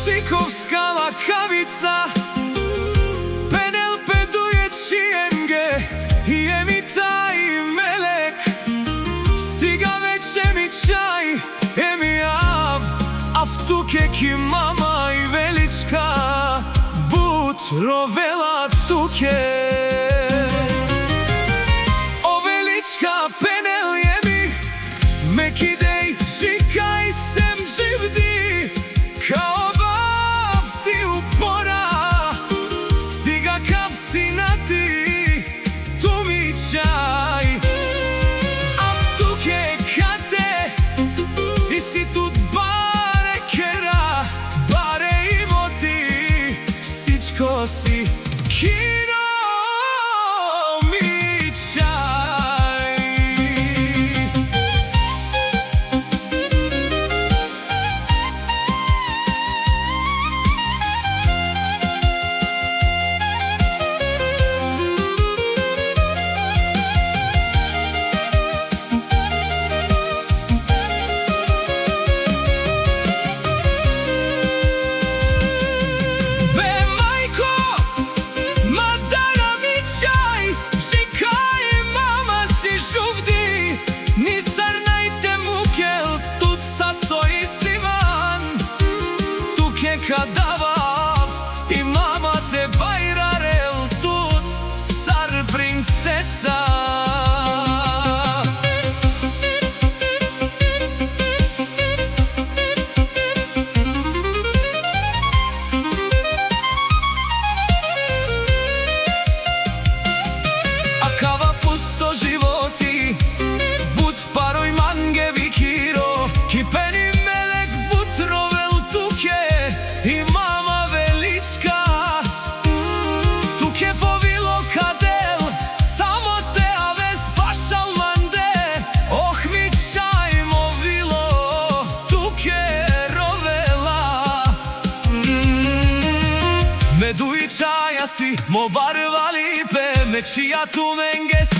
Žikovska lakavica, Penelope Duječijenge i Emita i Melek. Stiga veče mi čaj, emi avtuke ki mama i Velička, but rovela tuke. O Velička Penel jemi, mekidej čikaj sem živdi, kao bavti upora. Stiga kapsinati, tu mi čaj, avtuke kate, i si tu bare kera, bare imoti, всичко си кино ми чай. Kadavav i mama te bajrarel tut sar princesa. A kava pusto životi, but paroj mange vikiro, ki peni melek but rovel tuke. I mama Velička, tuke povilo kadel, samo te aves pašal mande. Oh mi čajmo vilo, tuke rovela. Medu i čaja si mo barvali pe, me čija tu menges.